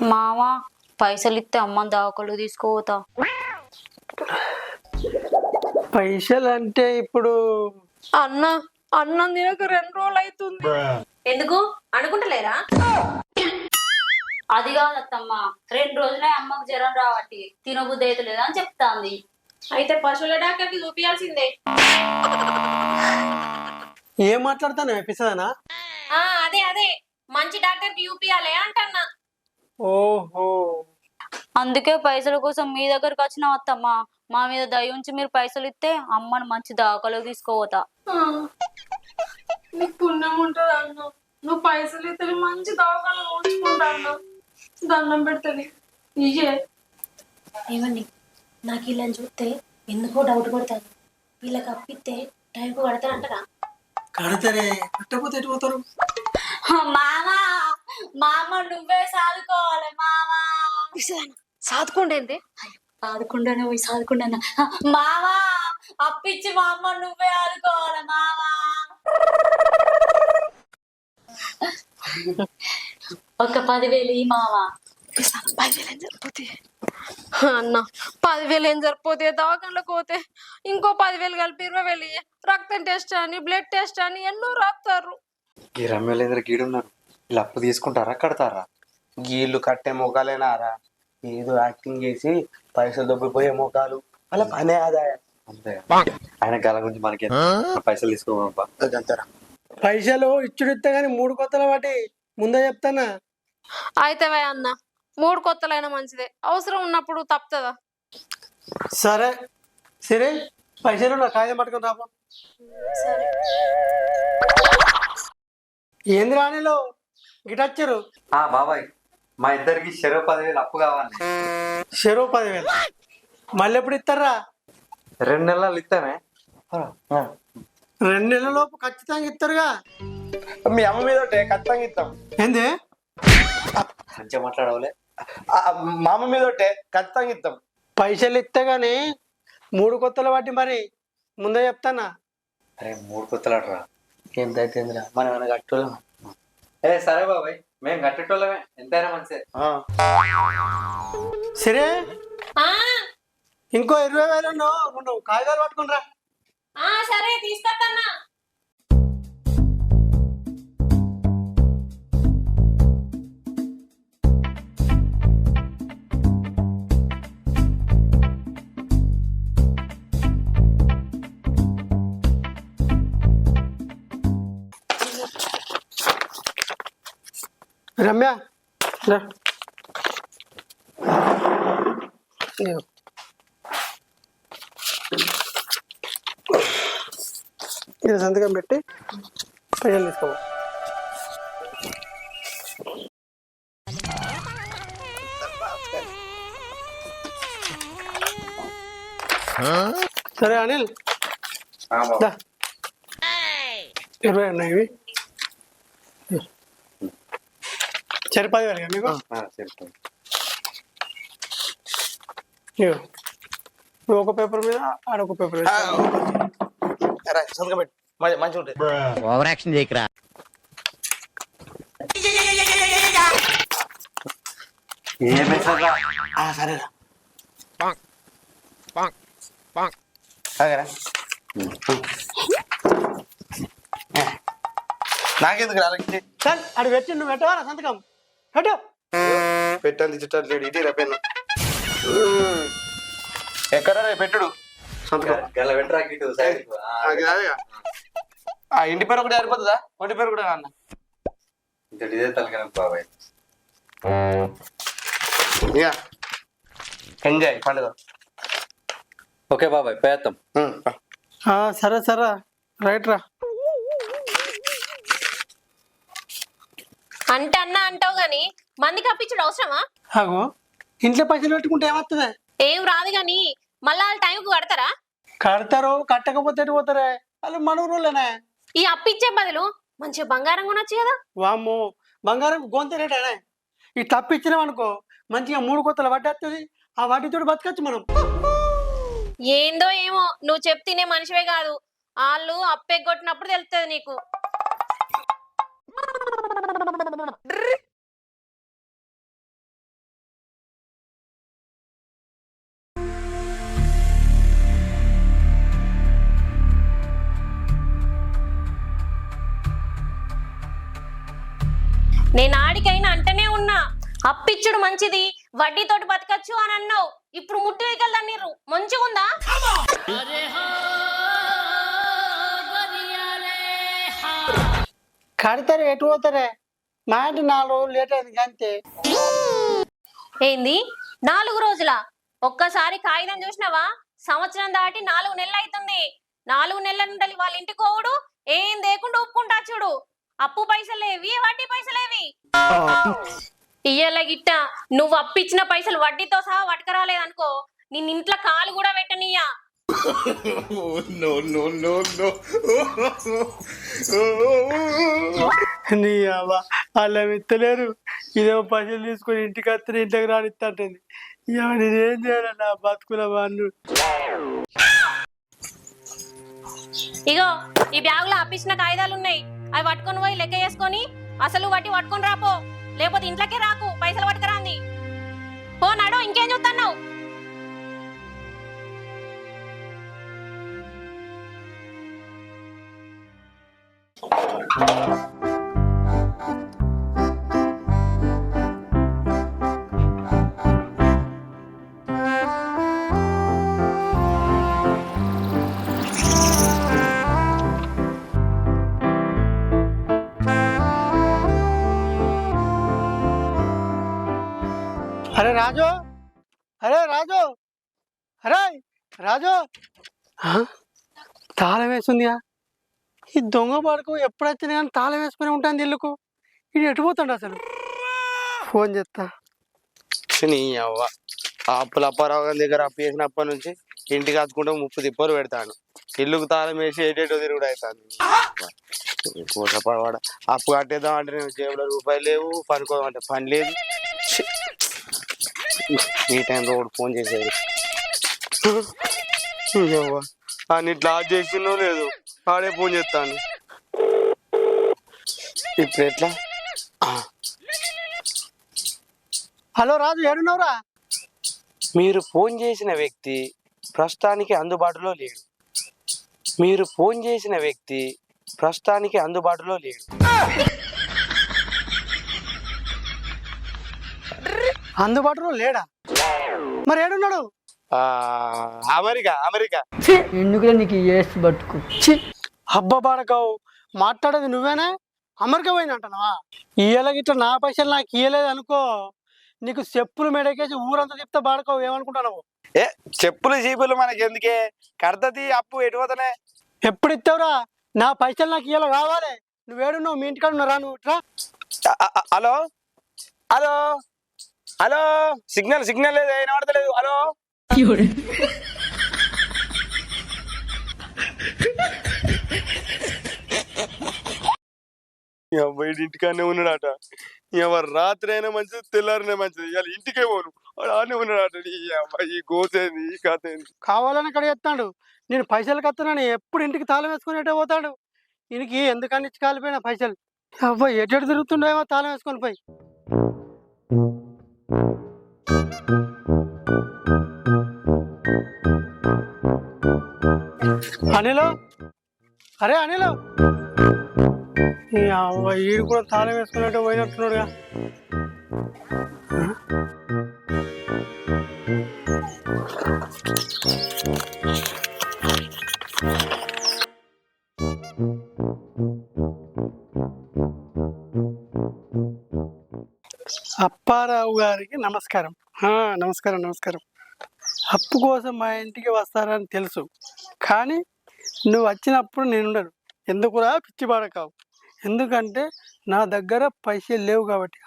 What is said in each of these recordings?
మామ పైసలు ఇస్తే అమ్మని దావకలు తీసుకోపోతా. పైసలు అంటే ఇప్పుడు అన్న అన్నం తినక 2 రోజులు అవుతుంది. ఎందుకు అనుకుంటలేరా? అది కాదు అత్తమ్మ, 2 రోజులే అమ్మకు జ్వరం రావట్టి తినబుద్ధి అయితే లేదా అని చెప్తాంది. అయితే పశువుల డాక్టర్కి చూపియాల్సిందే. ఏం మాట్లాడతాను ఎపిసోదనా? అదే అదే మంచి డాక్టర్కి చూపియాలి అంటన్నా. ఓహో, అందుకే పైసల కోసం మీ దగ్గరకు వచ్చిన అత్తమ్మ. మా మీద దయ ఉంచి మీరు పైసలు ఇస్తే అమ్మని మంచి దావకలు తీసుకోపోతా. నీకు పుణ్యం ఉంటుంది అన్న. నువ్వు పైసలు ఇస్తే మంచి దవాఖాన ఉంచుకుంటా అన్న. దండం పెడతాది ఇయే. ఏమండి, నాకు వీళ్ళని చూస్తే ఎందుకో డౌట్ పడతాను. వీళ్ళకి అప్పిస్తే టైంకు కడతారంటారా? కడతారే, కట్టకపోతే ఎటు పోతారు? మామా మామ నువ్వే సాదుకోవాలి మామా. సాదుకుండేంది? ఆదుకుండానే పోయి సాదుకుండాను. మామా అప్పిచ్చి మా అమ్మ నువ్వే ఆదుకోవాలి మామా. ఒక 10,000 ఈ మామా. 10,000 ఏం సరిపోతే అన్న? 10,000 ఏం సరిపోతే? దవాఖానలోకి పోతే ఇంకో 10,000 కలిపి 20,000 ఇయ్యి. రక్తం టెస్ట్ అని బ్లడ్ టెస్ట్ అని ఎన్నో రాస్తారు. ఈ రమ్యలేంద్ర గీడున్నారు. వీళ్ళు అప్పు తీసుకుంటారా కడతారా? గీళ్ళు కట్టే మొఖాలేనారా? ఏదో యాక్టింగ్ చేసి పైసలు దొబ్బిపోయే మొఖాలు, అలా పనే ఆదాయం అంతే. ఆయన గల గురించి మనకి పైసలు తీసుకోమబ్బా. పైసలు ఇచ్చుడిస్తే గాని 3 కొత్తల వాటి ముందే చెప్తానా. అయితే అన్న 3 కొత్తలైనా మంచిదే. అవసరం ఉన్నప్పుడు తప్పుతుందా? సరే సరే, పైసలు నా కాగితం పట్టుకొని రాపో. ఏంది రాణిలో గిటచ్చారు? బాబాయ్, మా ఇద్దరికి చెరో 10,000 అప్పు కావాలి. చెరువు 10,000 మళ్ళీ ఎప్పుడు ఇస్తారా? 2 నెలలు ఇస్తానే. 2 నెలల లోపు ఖచ్చితంగా ఇస్తారుగా. మీ అమ్మ మీద ఒకటే ఖచ్చితంగా ఇస్తాం. ఏంది? మంచిగా మాట్లాడవలే. మా అమ్మ మీద ఒకటే ఖచ్చితంగా ఇస్తాం. పైసలు ఇస్తే గాని 3 కొత్తల వాటి మరి ముందే చెప్తానా. అరే 3 కొత్తలాడరా. ఎంత అయితేందిరా, మనం ఏమైనా కట్టుకోలేము. సరే బాబాయ్, మేము కట్టేటోళ్ళమే, ఎంతైనా మంచిదే. సరే, ఇంకో 20,000 నువ్వు కాగితాలు పట్టుకుని రా. సరే తీసుకొద్దన్నా. రమ్య రా. ఇదిగో. ఇది సంతకం పెట్టి పైసలు తీసుకో. సరే అనిల్, దా. 20 ఉన్నాయి ఇవి. సరే 10,000 మీకు. ఇగో, నువ్వు ఒక పేపర్ మీద ఆడొక పేపర్ సంతకం పెట్టు, మంచిగా ఉంటుంది. ఓవర్ యాక్షన్ చేయకరా. సరేరా. నాకెందుకు రాలకి సార్ అడు పెట్టి నువ్వు పెట్టవాలా సంతకం పెట్టు. పెట్టాలి తిట్టట్లేడు. ఇటీ రేపెన్ను ఎక్కడ పెట్టుడు సంతకం. ఆ ఇంటి పేరు ఒకటి సరిపోతుందా? ఒంటి పేరు కూడా అన్న. ఇదే తలకన బాబాయ్. ఇక ఎంజాయ్ పండుగ. ఓకే బాబాయ్, పేద్దాం. సరే సరే, రైట్ రా. అంటే అన్న అంటావు గాని మందికి అప్పించుడు అవసరమా? అగో, ఇంట్లో పైసలు పెట్టుకుంటే ఏమవుతుంది? ఏం రాదు గాని మళ్ళా వాళ్ళు టైంకు కడతారా? కడతారు, కట్టకపోతే ఎటు పోతారే? వాళ్ళు మన ఊళ్ళోనే. ఈ అప్పిచ్చే బదులు మంచిగా బంగారం కొనొచ్చు కదా. వామ్మో, బంగారం గొంత రేటనే. ఈ తప్పు ఇచ్చినాం అనుకో, మంచిగా 3 కొత్తల వడ్డీ వస్తుంది. ఆ వడ్డీతో బతకచ్చు మనం. ఏందో ఏమో, నువ్వు చెప్తేనే మనిషివే కాదు, వాళ్ళు అప్పెగొట్టినప్పుడు తెలుస్తుంది నీకు. నేను ఆడికైనా అంటనే ఉన్నా, అప్పిచ్చుడు మంచిది, వడ్డీతోటి బతకచ్చు అని అన్నావు. ఇప్పుడు ముట్టు వెకల్దన్నీరు మంచిగా ఉందా? కడతారు ఎటు పోతారే? మా ఇంటి 4 రోజులు లేట్ అయింది అంతే. ఏంది 4 రోజుల? ఒక్కసారి కాగితం చూసినావా? సంవత్సరం దాటి 4 నెలలు అవుతుంది. 4 నెలల నుండి వాళ్ళ ఇంటికి పోవుడు, ఏం దేకుండా ఒప్పుకుంటా చూడు. అప్పు పైసలేవి, వడ్డీ పైసలేవి. ఇయ్యాల గిట్ట నువ్వు అప్పిచ్చిన పైసలు వడ్డీతో సహా పట్టుకరాలేదనుకో, నిన్న ఇంట్లో కాలు కూడా పెట్టనీయా. నీ అవ్వ అలా ఎత్తలేరు. ఇదేమో పైసలు తీసుకొని ఇంటికి వస్తే ఇంటికి రానిస్తుంటుంది. ఇక నేనేం చేయాలి నా బతుకుల వాళ్ళు. ఇగో ఈ బ్యాగులో అప్పిచ్చిన కాగితాలు ఉన్నాయి, అవి పట్టుకొని పోయి లెక్క వేసుకొని అసలు వడ్డీ పట్టుకొని రాపో, లేకపోతే ఇంట్లోకే రాకు, పైసలు పట్టుకురాంది. పో నాడు, ఇంకేం చూస్తున్నావు? అరే రాజు, అరే రాజు, అరే రాజు, తాళం వేస్తుందియా. ఈ దొంగ పడుకు ఎప్పుడొచ్చినా కానీ తాళం వేసుకుని ఉంటాను ఇల్లుకు. ఇది ఎటు పోతాడు అసలు? ఫోన్ చేస్తా. నీ అవ్వ అప్పుల అప్పారావు గారి దగ్గర అప్పు చేసినప్పటి నుంచి ఇంటికి హత్తుకుంటే 30 తిప్పలు పెడతాను. ఇల్లుకు తాళం వేసి ఏటేటో తిరుగుడు అవుతాను. కోసపడవాడ అప్పు కట్టేద్దాం అంటే నేను జేబులో రూపాయలు లేవు, పనుకోదాం అంటే పని లేదు. ఈ టైంలో కూడా ఫోన్ చేసేది. అన్నిట్లా చేసిందో లేదు, ఆడే ఫోన్ చేస్తాను. ఇప్పుడు ఎట్లా? హలో రాజు, ఏడున్నావురా? మీరు ఫోన్ చేసిన వ్యక్తి ప్రస్తుతానికి అందుబాటులో లేడు. మీరు ఫోన్ చేసిన వ్యక్తి ప్రస్తుతానికి అందుబాటులో లేడు. అందుబాటులో లేడా? మరి ఏడున్నాడు? అమెరికా. అమెరికా. ఎందుకులే నీకు ఏసు బతుకు. హబ్బ బాడకావు, మాట్లాడేది నువ్వేనా? అమెరికా పోయినంటున్నావా? ఇయ్యలకి ఇట్లా నా పైసలు నాకు ఇయ్యలేదు అనుకో, నీకు చెప్పులు మెడకేసి ఊరంతా చెప్తే బాడకావు. ఏమనుకుంటున్నావు? ఏ చెప్పులు చీపులు మనకి ఎందుకే, కడతది అప్పు ఎటుపోతానే. ఎప్పుడు ఇస్తావురా? నా పైసలు నాకు ఇయ్యాల కావాలి. నువ్వేడున్నావు? మీ ఇంటికాడ ఉన్నారా? నువ్వు ఇట్లా. Hello hello hello, signal signal లేదు, వినబడతలేదు. హలో బయట ఇంటికానే ఉన్నాడట. ఎవరు రాత్రి అయినా మంచిది, తెల్లారినా మంచిది, ఇవాళ ఇంటికే పోను, ఆనే ఉన్నాడట. ఈ గోసేది, ఈ కథ ఏంది? కావాలని అక్కడ చెప్తాడు. నేను పైసలు కత్తున్నాను, ఎప్పుడు ఇంటికి తాళం వేసుకుని పోతాడు. ఈయనకి ఎందుకని ఇచ్చి కాలిపోయినా పైసలు. అబ్బాయి ఎటు తిరుగుతుండేమో తాళం వేసుకొని పోయి. అనిలో, అరే అనిలో, ఈడు కూడా తాళం వేసుకున్నట్టు పోయినట్టున్నాడుగా. అప్పారావు గారికి నమస్కారం. నమస్కారం నమస్కారం. అప్పు కోసం మా ఇంటికి వస్తారని తెలుసు, కానీ నువ్వు వచ్చినప్పుడు నేనుండను. ఎందుకురా పిచ్చి పడకావు? ఎందుకంటే నా దగ్గర పైసలు లేవు కాబట్టి.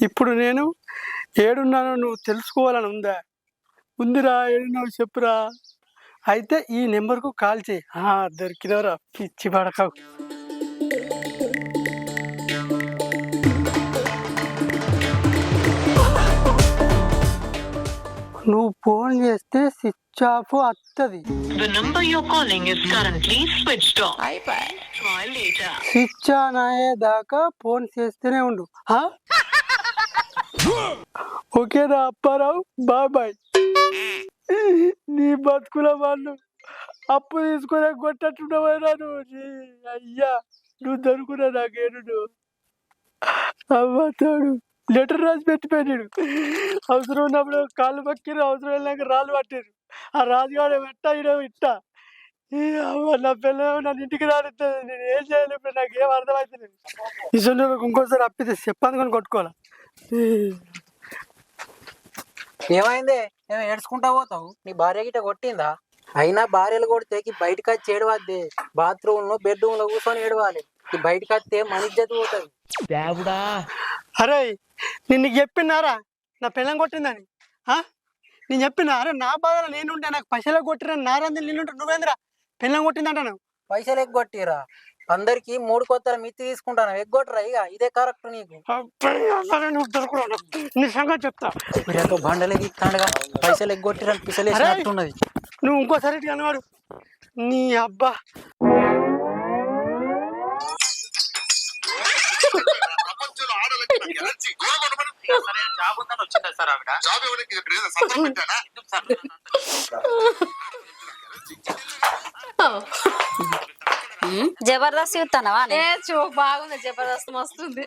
ఇప్పుడు నేను ఏడున్నానో నువ్వు తెలుసుకోవాలని ఉందా? ఉందిరా, ఏడున్నావు చెప్పురా. అయితే ఈ నెంబర్కు కాల్ చేయి. దొరికినవరా పిచ్చి పడకావు. నువ్వు ఫోన్ చేస్తే స్విచ్ ఆఫ్ వస్తుంది. స్విచ్ ఆన్ అయ్యేదాకా ఫోన్ చేస్తూనే ఉండు. ఓకేనా అప్పారావు? Bye bye. నీ బతుకుల వాళ్ళు అప్పు తీసుకునే కొట్టట్టున్నావైనా నువ్వు. అయ్యా నువ్వు దొరుకున్నా నాకేడు అవ్వతాడు లెటర్ రాసి పెట్టిపోయాడు. అవసరం ఉన్నప్పుడు కాళ్ళు పక్కిరు, అవసరం వెళ్ళాక రాళ్ళు పట్టారు. ఆ రాజుగాడు ఎట్టా ఇడో ఇట్టా అవ్వ నా పిల్లలు నన్ను ఇంటికి రాడుతుంది. నేను ఏం చేయలేదు, ఇప్పుడు నాకు ఏం అర్థమవుతలేదు. ఇసలు ఇంకోసారి అప్పితే చెప్పనుకొని కొట్టుకోవాలా. ఏమైంది? ఏమో ఏడ్చుకుంటా పోతావు? నీ భార్య గిట్ట కొట్టిందా? అయినా భార్యలు కొడితే బయటకు వచ్చి ఏడవద్దే. బాత్రూమ్ లో బెడ్రూమ్ లో కూర్చొని ఏడవాలి. బయటకు వస్తే మన ఇజ్జత్ పోతుంది. అరే నేను చెప్పినారా నా పిల్లం కొట్టిందని? నేను చెప్పినా అరే నా బాధలో నేనుంటే నాకు పైసలు కొట్టిరని నారంది నేనుంటే నువ్వేంద్రా పిల్లం కొట్టిందంటాను. పైసలు ఎగ్గొట్టిరా? అందరికి 3 కొత్తల మిత్తి తీసుకుంటాను, ఎగ్గొట్టరా. ఇక ఇదే కరెక్ట్ నీకు. నీ సంగతి చెప్తా. మీరేంతో బండలే ఇస్తాడుగా, పైసలు ఎగ్గొట్టిరని పిసలేసినట్టున్నది. నువ్వు ఇంకోసారి కనవాడు నీ అబ్బా. జబర్దస్త్ చూస్తానవా? బాగుంది, జబర్దస్త్ మస్తుంది.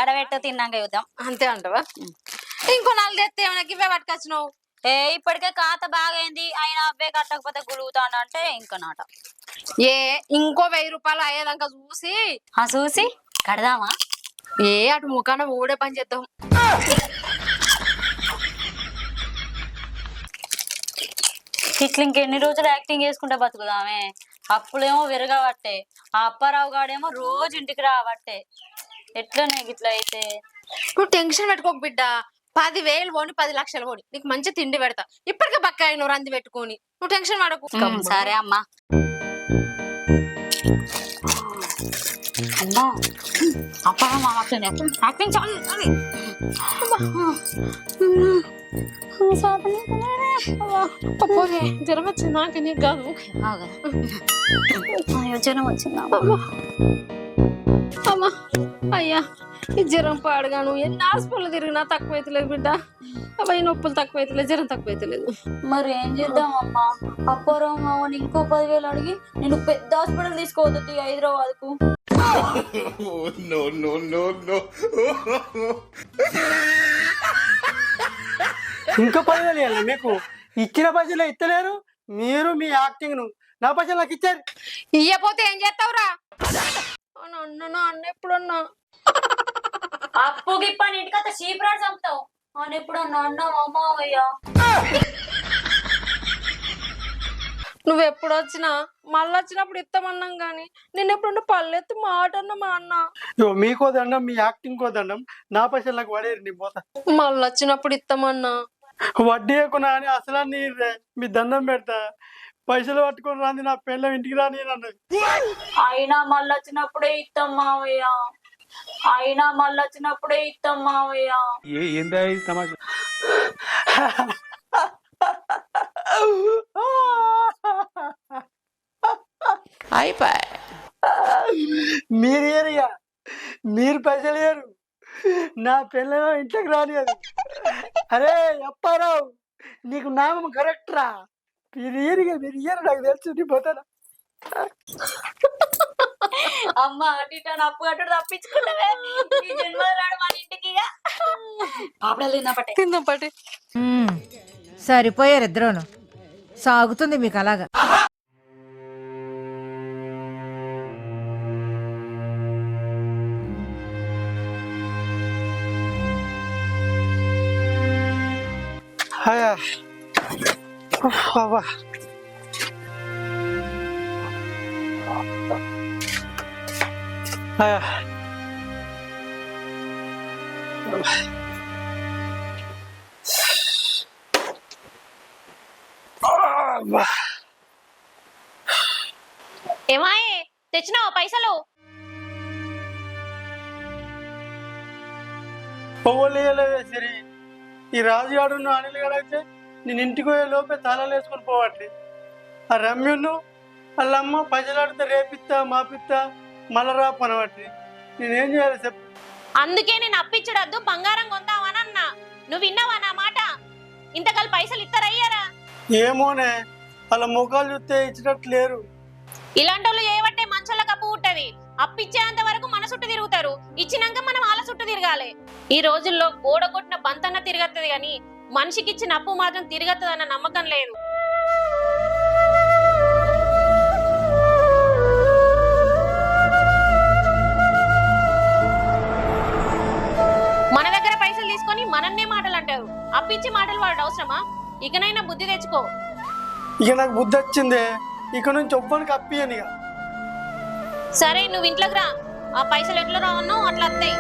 ఆడబెట్ట తిన్నాక చూద్దాం. అంతే అంటవా? ఇంకో 4 తెస్తే ఏమైనా ఇవే పట్టుకొచ్చినావు? ఇప్పటికే ఖాతా బాగైంది, అయినా అవే కట్టకపోతే గులుగుతానంటే ఇంకా నాట. ఇంకో 1000 రూపాయలు అయ్యేదాకా చూసి చూసి కడదామా? అటు ముఖాన ఊడే పని చేద్దాం. ఇట్లా ఇంకెన్ని రోజులు యాక్టింగ్ చేసుకుంటే బతుకుదామే? అప్పుడేమో విరగబట్టే, ఆ అప్పారావు గాడేమో రోజు ఇంటికి రాబట్టే. ఎట్లనే ఇట్లా అయితే? నువ్వు టెన్షన్ పెట్టుకోక బిడ్డ. 10,000 పోని 10 లక్షలు పోని, నీకు మంచి తిండి పెడతా. ఇప్పటికే బక్కాయి నువ్వు రంది పెట్టుకొని, నువ్వు టెన్షన్ పడకు. సరే అమ్మా. అమ్మా అప్పారావు యాక్టింగ్ చాలు. జ్వరం వచ్చింది నాకు, నీకు కాదు. జ్వరం వచ్చిందా? అమ్మా అయ్యా, ఈ జ్వరం పాడుగాను ఎన్ని హాస్పిటల్ తిరిగినా తక్కువైతలేదు బిడ్డ. అబ్బాయి నొప్పులు తక్కువైతలేదు, జ్వరం తక్కువైతలేదు. మరి ఏం చేద్దాం అమ్మా? అప్పారావు మామని ఇంకో 10,000 అడిగి నేను పెద్ద హాస్పిటల్ తీసుకోవద్దు హైదరాబాద్ కు. ఇంకా 10,000 ఇవ్వాలి మీకు? ఇచ్చిన పైసలు ఇస్తలేరు మీరు. మీ యాక్టింగ్ ను నా పైసలు నాకు ఇచ్చారు. ఇయ్యపోతే ఏం చేస్తావురా? అన్న ఎప్పుడన్నా అప్పు గిప్పని ఇంటికి చీపురాడు చంపుతావు అని ఎప్పుడన్నా అన్నావు అమ్మావయ్యా? నువ్వు ఎప్పుడు వచ్చినా మళ్ళీ వచ్చినప్పుడు ఇస్తామన్నాం గాని నేను ఎప్పుడన్నా పల్లెత్తి మాట అన్నా మా అన్న. మీకో దండం, మీ యాక్టింగ్ కో దండం, నా పైసలు నాకు పడేరు. నీ పోతా మళ్ళీ వచ్చినప్పుడు ఇస్తామన్నా. వడ్డీ ఎక్కునా అని అసలు మీ దండం పెడతా. పైసలు పట్టుకొని రాంది నా పిల్ల ఇంటికి రాని అన్నది. అయినా మళ్ళీ వచ్చినప్పుడే ఇస్తాం మావయ్య, అయినా మళ్ళీ వచ్చినప్పుడే ఇస్తాం మావయ్య. అయిపోయి మీరు ఏరియా, మీరు పైసలు ఏరు, నా పిల్ల ఇంట్లోకి రానియదు. అరే అప్పారావు, నీకు నామం కరెక్ట్ రా. మీరు ఇయరు నాకు తెలుసు. నీ పోతానా అమ్మ అటు అప్పు కట్టుడు తప్పించుకున్నావే. ఈ జన్మలో రాడు మన ఇంటికి. తిందాం పట్టి. సరిపోయారు ఇద్దరును. సాగుతుంది మీకు అలాగా. ఏమాయే తెచ్చినావా పైసలు? సరే ఈ రాజుగాడు అనిల్ గారు అయితే నేను ఇంటికి పోయే లోపే తాళాలు వేసుకొని పోవట్లే. ఆ రమ్యును వాళ్ళమ్మ పైసలు ఆడితే రేపిస్తా మాపిస్తా మళ్ళా రా పనవట్లే. నేనేం చేయాలి చెప్పు? అందుకే నేను అప్పిచ్చడద్దు, బంగారం కొందామని అన్నా. నువ్వు విన్నావా నా మాట? ఇంతకాలు పైసలు ఇస్తారయ్యారా? ఏమోనే, వాళ్ళ ముఖాలు చూస్తే ఇచ్చినట్టు లేరు. ఇలాంటి వాళ్ళు చేయబట్టే మంచోళ్ళ కప్పు పుట్టది. అప్పిచ్చేంత వరకు మన చుట్టూ తిరుగుతారు, ఇచ్చినాక మనం వాళ్ళ చుట్టూ తిరగాలి. ఈ రోజుల్లో గోడ కొట్టిన బంతన్న తిరగత్తది గాని మనిషికి ఇచ్చిన అప్పు మాత్రం తిరగత్తదన్న నమ్మకం లేదు. మన దగ్గర పైసలు తీసుకొని మనన్నే మాటలు అంటారు, అప్పిచ్చి మాటలు వాడు అవసరమా? ఇకనైనా బుద్ధి తెచ్చుకో. ఇక నాకు బుద్ధి వచ్చిందే, ఇక నుంచి ఒవ్వనికి అప్పియనిగా. సరే నువ్వు ఇంట్లోకి రా, ఆ పైసలు ఎట్లా రావన్నో అట్లా వస్తాయి.